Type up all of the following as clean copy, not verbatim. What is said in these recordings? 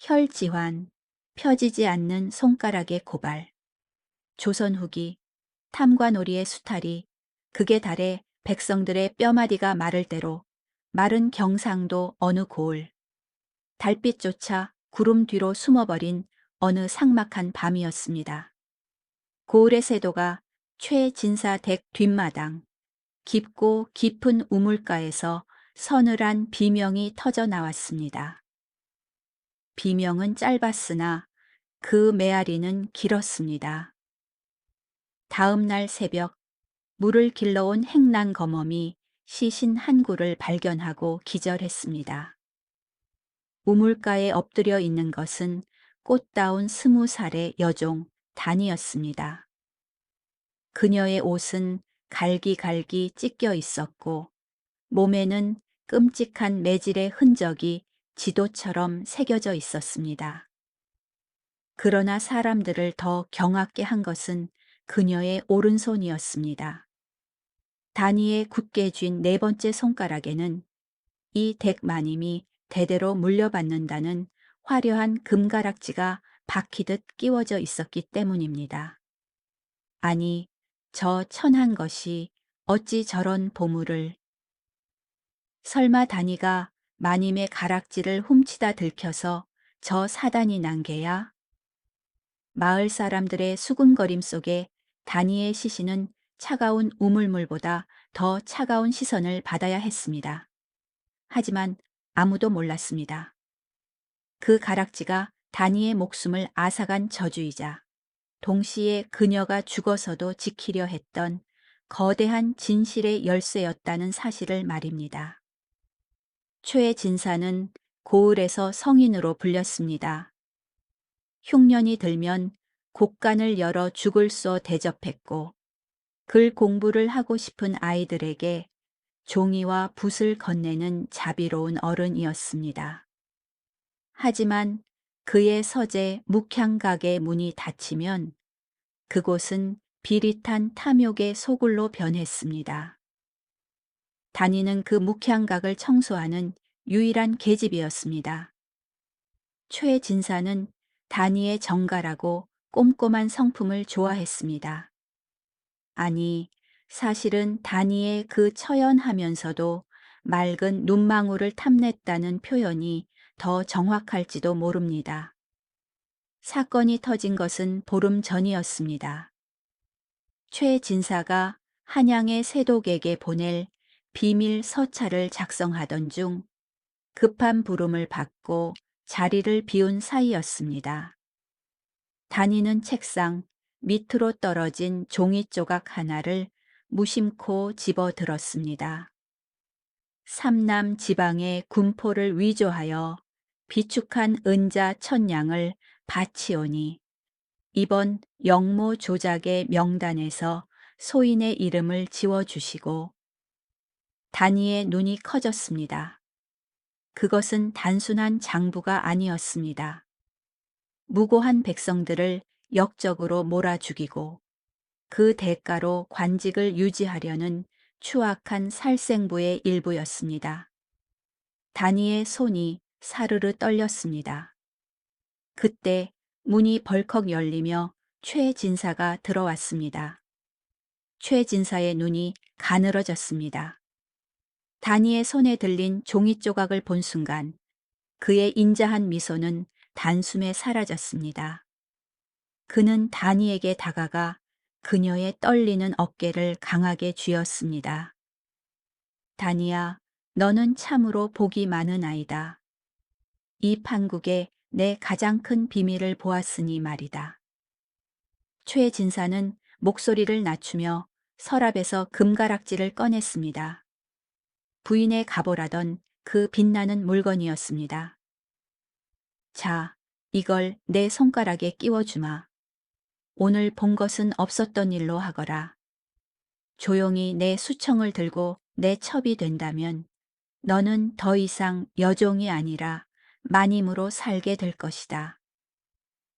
혈지환, 펴지지 않는 손가락의 고발. 조선 후기, 탐관오리의 수탈이 극에 달해 백성들의 뼈마디가 마를 대로 마른 경상도 어느 고을, 달빛조차 구름 뒤로 숨어버린 어느 삭막한 밤이었습니다. 고을의 세도가 최진사 댁 뒷마당, 깊고 깊은 우물가에서 서늘한 비명이 터져 나왔습니다. 비명은 짧았으나 그 메아리는 길었습니다. 다음 날 새벽 물을 길러온 행랑 검엄이 시신 한 구를 발견하고 기절했습니다. 우물가에 엎드려 있는 것은 꽃다운 20살의 여종 단이었습니다. 그녀의 옷은 갈기갈기 찢겨 있었고 몸에는 끔찍한 매질의 흔적이 지도처럼 새겨져 있었습니다. 그러나 사람들을 더 경악게 한 것은 그녀의 오른손이었습니다. 다니의 굳게 쥔 네 번째 손가락에는 이 댁 마님이 대대로 물려받는다는 화려한 금가락지가 박히듯 끼워져 있었기 때문입니다. 아니, 저 천한 것이 어찌 저런 보물을. 설마 다니가 마님의 가락지를 훔치다 들켜서 저 사단이 난 게야? 마을 사람들의 수군거림 속에 다니의 시신은 차가운 우물물보다 더 차가운 시선을 받아야 했습니다. 하지만 아무도 몰랐습니다. 그 가락지가 다니의 목숨을 앗아간 저주이자 동시에 그녀가 죽어서도 지키려 했던 거대한 진실의 열쇠였다는 사실을 말입니다. 최진사는 고을에서 성인으로 불렸습니다. 흉년이 들면 곡간을 열어 죽을 쏘 대접했고 글 공부를 하고 싶은 아이들에게 종이와 붓을 건네는 자비로운 어른이었습니다. 하지만 그의 서재 묵향각의 문이 닫히면 그곳은 비릿한 탐욕의 소굴로 변했습니다. 다니는 그 묵향각을 청소하는 유일한 계집이었습니다. 최진사는 다니의 정갈하고 꼼꼼한 성품을 좋아했습니다. 아니, 사실은 다니의 그 처연하면서도 맑은 눈망울을 탐냈다는 표현이 더 정확할지도 모릅니다. 사건이 터진 것은 보름 전이었습니다. 최진사가 한양의 세독에게 보낼 비밀 서찰을 작성하던 중 급한 부름을 받고 자리를 비운 사이였습니다. 다니는 책상 밑으로 떨어진 종이 조각 하나를 무심코 집어들었습니다. 삼남 지방의 군포를 위조하여 비축한 은자 1000냥을 바치오니 이번 영모 조작의 명단에서 소인의 이름을 지워주시고. 다니의 눈이 커졌습니다. 그것은 단순한 장부가 아니었습니다. 무고한 백성들을 역적으로 몰아 죽이고 그 대가로 관직을 유지하려는 추악한 살생부의 일부였습니다. 다니의 손이 사르르 떨렸습니다. 그때 문이 벌컥 열리며 최진사가 들어왔습니다. 최진사의 눈이 가늘어졌습니다. 다니의 손에 들린 종이 조각을 본 순간 그의 인자한 미소는 단숨에 사라졌습니다. 그는 다니에게 다가가 그녀의 떨리는 어깨를 강하게 쥐었습니다. 다니야, 너는 참으로 복이 많은 아이다. 이 판국에 내 가장 큰 비밀을 보았으니 말이다. 최진사는 목소리를 낮추며 서랍에서 금가락지를 꺼냈습니다. 부인의 가보라던 그 빛나는 물건이었습니다. 자, 이걸 내 손가락에 끼워주마. 오늘 본 것은 없었던 일로 하거라. 조용히 내 수청을 들고 내 첩이 된다면 너는 더 이상 여종이 아니라 마님으로 살게 될 것이다.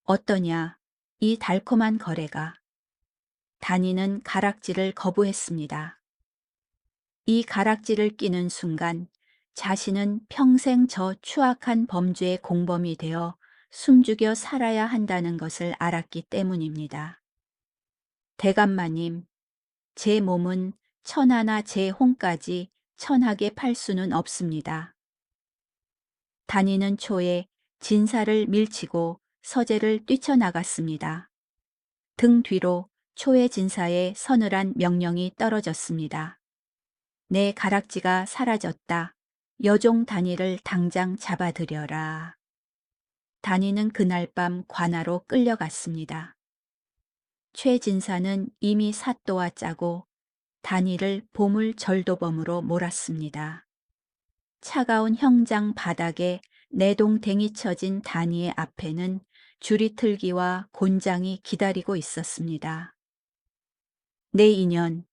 어떠냐, 이 달콤한 거래가. 다니는 가락지를 거부했습니다. 이 가락지를 끼는 순간 자신은 평생 저 추악한 범죄의 공범이 되어 숨죽여 살아야 한다는 것을 알았기 때문입니다. 대감마님, 제 몸은 천하나 제 홍까지 천하게 팔 수는 없습니다. 다니는 초에 진사를 밀치고 서재를 뛰쳐나갔습니다. 등 뒤로 초의 진사의 서늘한 명령이 떨어졌습니다. 내 가락지가 사라졌다. 여종 단이를 당장 잡아들여라. 단이는 그날 밤 관아로 끌려갔습니다. 최 진사는 이미 사또와 짜고 단이를 보물 절도범으로 몰았습니다. 차가운 형장 바닥에 내동댕이 쳐진 단이의 앞에는 주리틀기와 곤장이 기다리고 있었습니다. 내 인연,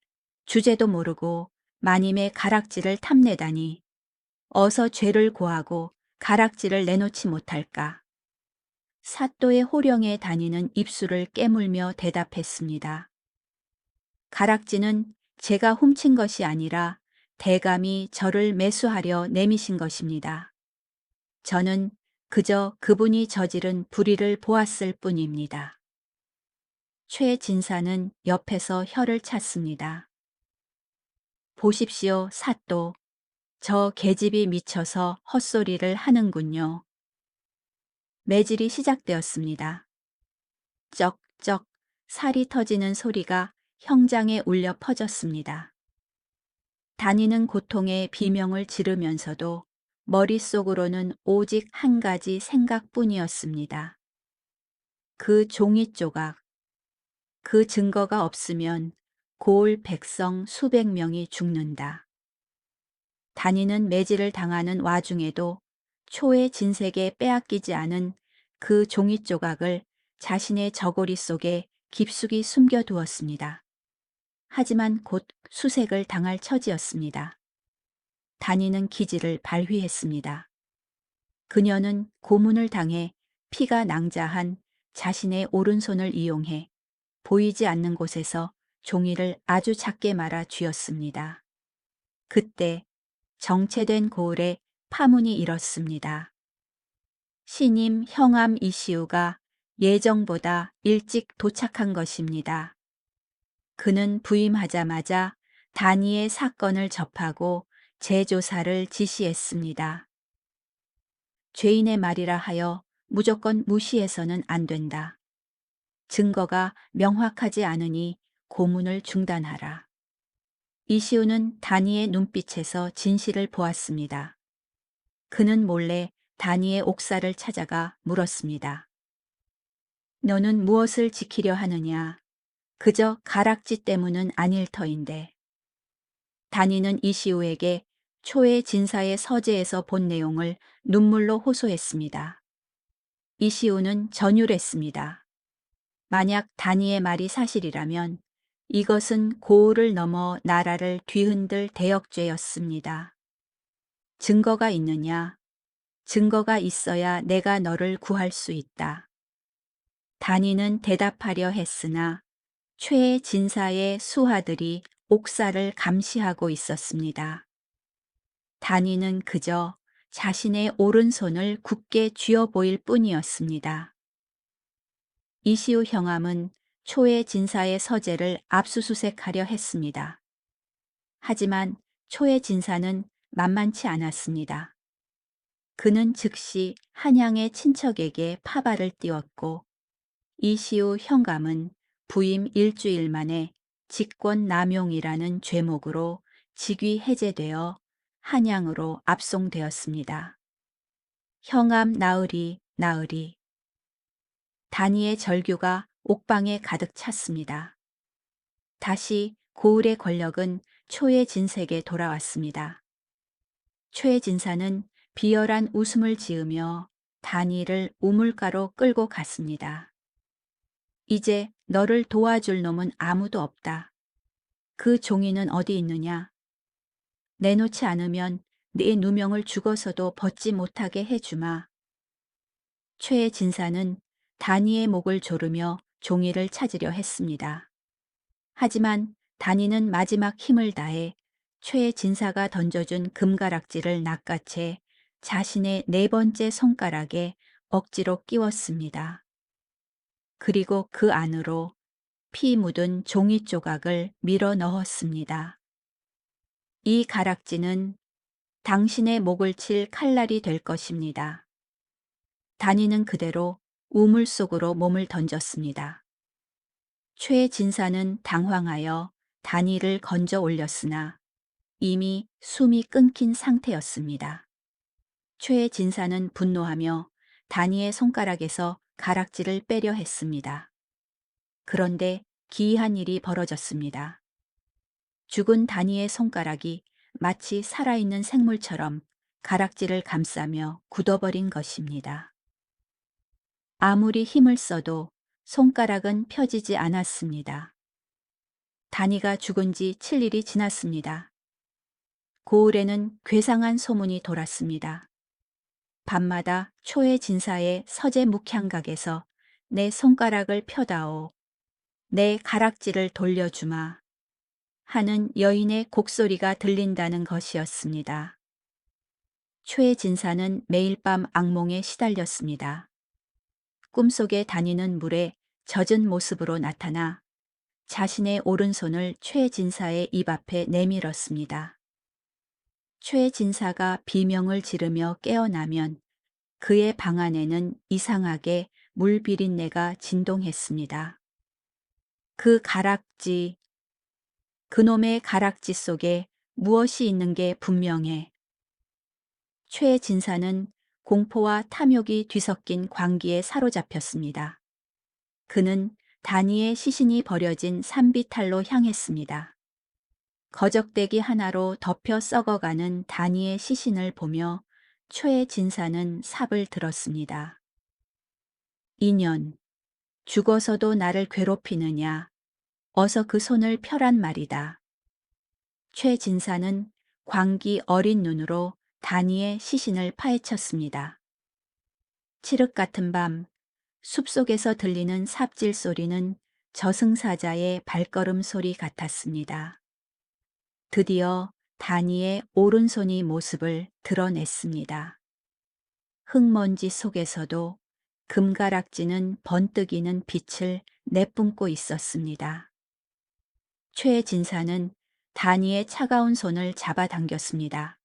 주제도 모르고 마님의 가락지를 탐내다니 어서 죄를 고하고 가락지를 내놓지 못할까. 사또의 호령에 다니는 입술을 깨물며 대답했습니다. 가락지는 제가 훔친 것이 아니라 대감이 저를 매수하려 내미신 것입니다. 저는 그저 그분이 저지른 불의를 보았을 뿐입니다. 최 진사는 옆에서 혀를 찼습니다. 보십시오, 사또. 저 계집이 미쳐서 헛소리를 하는군요. 매질이 시작되었습니다. 쩍쩍 살이 터지는 소리가 형장에 울려 퍼졌습니다. 다니는 고통의 비명을 지르면서도 머릿속으로는 오직 한 가지 생각뿐이었습니다. 그 종이 조각, 그 증거가 없으면 고을 백성 수백 명이 죽는다. 다니는 매질을 당하는 와중에도 초의 진색에 빼앗기지 않은 그 종이 조각을 자신의 저고리 속에 깊숙이 숨겨두었습니다. 하지만 곧 수색을 당할 처지였습니다. 다니는 기지를 발휘했습니다. 그녀는 고문을 당해 피가 낭자한 자신의 오른손을 이용해 보이지 않는 곳에서 종이를 아주 작게 말아 쥐었습니다. 그때 정체된 고을에 파문이 일었습니다. 신임 형암 이시우가 예정보다 일찍 도착한 것입니다. 그는 부임하자마자 단이의 사건을 접하고 재조사를 지시했습니다. 죄인의 말이라 하여 무조건 무시해서는 안 된다. 증거가 명확하지 않으니 고문을 중단하라. 이시우는 다니의 눈빛에서 진실을 보았습니다. 그는 몰래 다니의 옥사를 찾아가 물었습니다. 너는 무엇을 지키려 하느냐? 그저 가락지 때문은 아닐 터인데. 다니는 이시우에게 초의 진사의 서재에서 본 내용을 눈물로 호소했습니다. 이시우는 전율했습니다. 만약 다니의 말이 사실이라면 이것은 고을을 넘어 나라를 뒤흔들 대역죄였습니다. 증거가 있느냐? 증거가 있어야 내가 너를 구할 수 있다. 다니는 대답하려 했으나 최 진사의 수하들이 옥사를 감시하고 있었습니다. 다니는 그저 자신의 오른손을 굳게 쥐어 보일 뿐이었습니다. 이시우 형암은 초의 진사의 서재를 압수수색하려 했습니다. 하지만 초의 진사는 만만치 않았습니다. 그는 즉시 한양의 친척에게 파발을 띄웠고 이시우 형감은 부임 일주일 만에 직권남용이라는 죄목으로 직위 해제되어 한양으로 압송되었습니다. 형암 나으리 나으리. 다니의 절규가 옥방에 가득 찼습니다. 다시 고을의 권력은 초의 진색에 돌아왔습니다. 최 진사는 비열한 웃음을 지으며 다니를 우물가로 끌고 갔습니다. 이제 너를 도와줄 놈은 아무도 없다. 그 종이는 어디 있느냐? 내놓지 않으면 네 누명을 죽어서도 벗지 못하게 해주마. 최 진사는 다니의 목을 조르며 종이를 찾으려 했습니다. 하지만 다니는 마지막 힘을 다해 최 진사가 던져준 금가락지를 낚아채 자신의 네 번째 손가락에 억지로 끼웠습니다. 그리고 그 안으로 피 묻은 종이 조각을 밀어 넣었습니다. 이 가락지는 당신의 목을 칠 칼날이 될 것입니다. 다니는 그대로 우물 속으로 몸을 던졌습니다. 최 진사는 당황하여 다니를 건져 올렸으나 이미 숨이 끊긴 상태였습니다. 최 진사는 분노하며 다니의 손가락에서 가락지를 빼려 했습니다. 그런데 기이한 일이 벌어졌습니다. 죽은 다니의 손가락이 마치 살아있는 생물처럼 가락지를 감싸며 굳어버린 것입니다. 아무리 힘을 써도 손가락은 펴지지 않았습니다. 다니가 죽은 지 7일이 지났습니다. 고을에는 괴상한 소문이 돌았습니다. 밤마다 초의 진사의 서재 묵향각에서 내 손가락을 펴다오, 내 가락지를 돌려주마 하는 여인의 곡소리가 들린다는 것이었습니다. 최 진사는 매일 밤 악몽에 시달렸습니다. 꿈속에 다니는 물에 젖은 모습으로 나타나 자신의 오른손을 최 진사의 입 앞에 내밀었습니다. 최 진사가 비명을 지르며 깨어나면 그의 방 안에는 이상하게 물 비린내가 진동했습니다. 그 가락지, 그놈의 가락지 속에 무엇이 있는 게 분명해. 최 진사는 공포와 탐욕이 뒤섞인 광기에 사로잡혔습니다. 그는 다니의 시신이 버려진 산비탈로 향했습니다. 거적대기 하나로 덮여 썩어가는 다니의 시신을 보며 최 진사는 삽을 들었습니다. 인연, 죽어서도 나를 괴롭히느냐, 어서 그 손을 펴란 말이다. 최 진사는 광기 어린 눈으로 다니의 시신을 파헤쳤습니다. 칠흑 같은 밤, 숲속에서 들리는 삽질 소리는 저승사자의 발걸음 소리 같았습니다. 드디어 다니의 오른손이 모습을 드러냈습니다. 흙먼지 속에서도 금가락지는 번뜩이는 빛을 내뿜고 있었습니다. 최 진사는 다니의 차가운 손을 잡아당겼습니다.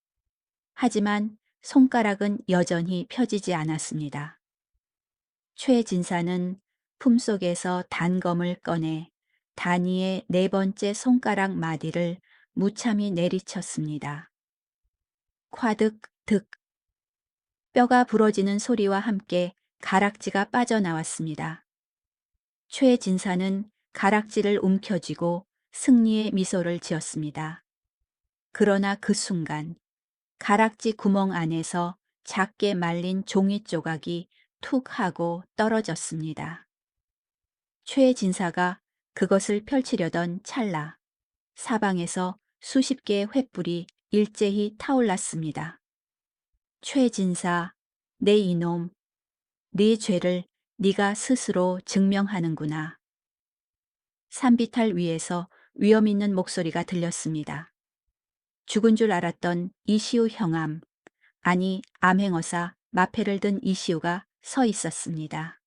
하지만 손가락은 여전히 펴지지 않았습니다. 최 진사는 품속에서 단검을 꺼내 다니의 네 번째 손가락 마디를 무참히 내리쳤습니다. 콰득득, 뼈가 부러지는 소리와 함께 가락지가 빠져나왔습니다. 최 진사는 가락지를 움켜쥐고 승리의 미소를 지었습니다. 그러나 그 순간 가락지 구멍 안에서 작게 말린 종이 조각이 툭 하고 떨어졌습니다. 최 진사가 그것을 펼치려던 찰나 사방에서 수십 개의 횃불이 일제히 타올랐습니다. 최 진사, 내 이놈, 네 죄를 네가 스스로 증명하는구나. 산비탈 위에서 위험 있는 목소리가 들렸습니다. 죽은 줄 알았던 이시우 형암, 아니 암행어사 마패를 든 이시우가 서 있었습니다.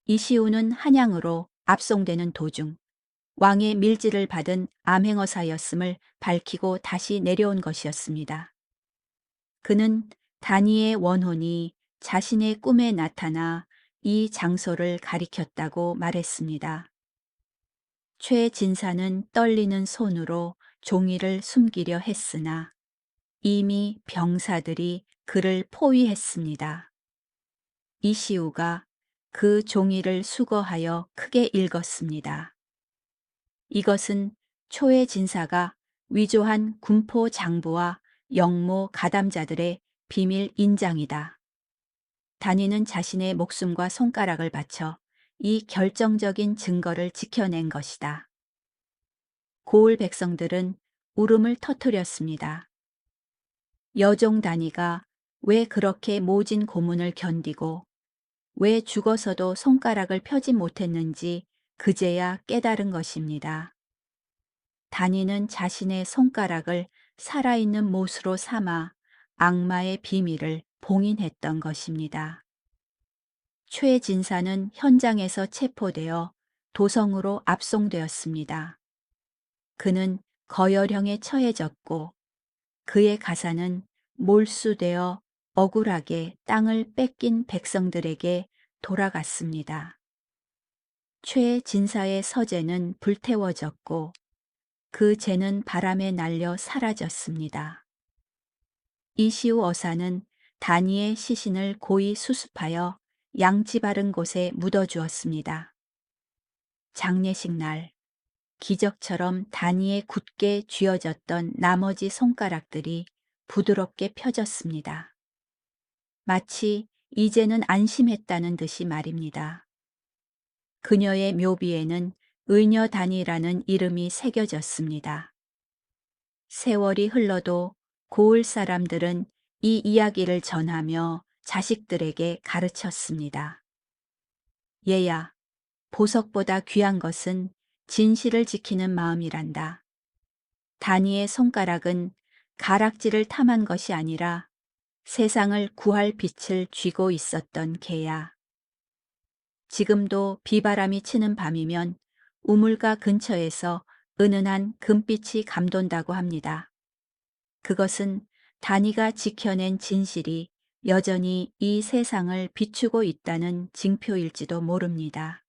이시우는 한양으로 압송되는 도중 왕의 밀지를 받은 암행어사였음을 밝히고 다시 내려온 것이었습니다. 그는 다니의 원혼이 자신의 꿈에 나타나 이 장소를 가리켰다고 말했습니다. 최 진사는 떨리는 손으로 종이를 숨기려 했으나 이미 병사들이 그를 포위했습니다. 이시우가 그 종이를 수거하여 크게 읽었습니다. 이것은 초의 진사가 위조한 군포 장부와 영모 가담자들의 비밀 인장이다. 다니는 자신의 목숨과 손가락을 바쳐 이 결정적인 증거를 지켜낸 것이다. 고을 백성들은 울음을 터뜨렸습니다. 여종 다니가 왜 그렇게 모진 고문을 견디고 왜 죽어서도 손가락을 펴지 못했는지 그제야 깨달은 것입니다. 다니는 자신의 손가락을 살아있는 못으로 삼아 악마의 비밀을 봉인했던 것입니다. 최 진사는 현장에서 체포되어 도성으로 압송되었습니다. 그는 거열형에 처해졌고 그의 가사는 몰수되어 억울하게 땅을 뺏긴 백성들에게 돌아갔습니다. 최 진사의 서재는 불태워졌고 그 재는 바람에 날려 사라졌습니다. 이시우 어사는 다니의 시신을 고이 수습하여 양지 바른 곳에 묻어주었습니다. 장례식 날 기적처럼 다니에 굳게 쥐어졌던 나머지 손가락들이 부드럽게 펴졌습니다. 마치 이제는 안심했다는 듯이 말입니다. 그녀의 묘비에는 의녀 다니라는 이름이 새겨졌습니다. 세월이 흘러도 고을 사람들은 이 이야기를 전하며 자식들에게 가르쳤습니다. 얘야, 보석보다 귀한 것은 진실을 지키는 마음이란다. 다니의 손가락은 가락지를 탐한 것이 아니라 세상을 구할 빛을 쥐고 있었던 개야. 지금도 비바람이 치는 밤이면 우물가 근처에서 은은한 금빛이 감돈다고 합니다. 그것은 다니가 지켜낸 진실이 여전히 이 세상을 비추고 있다는 징표일지도 모릅니다.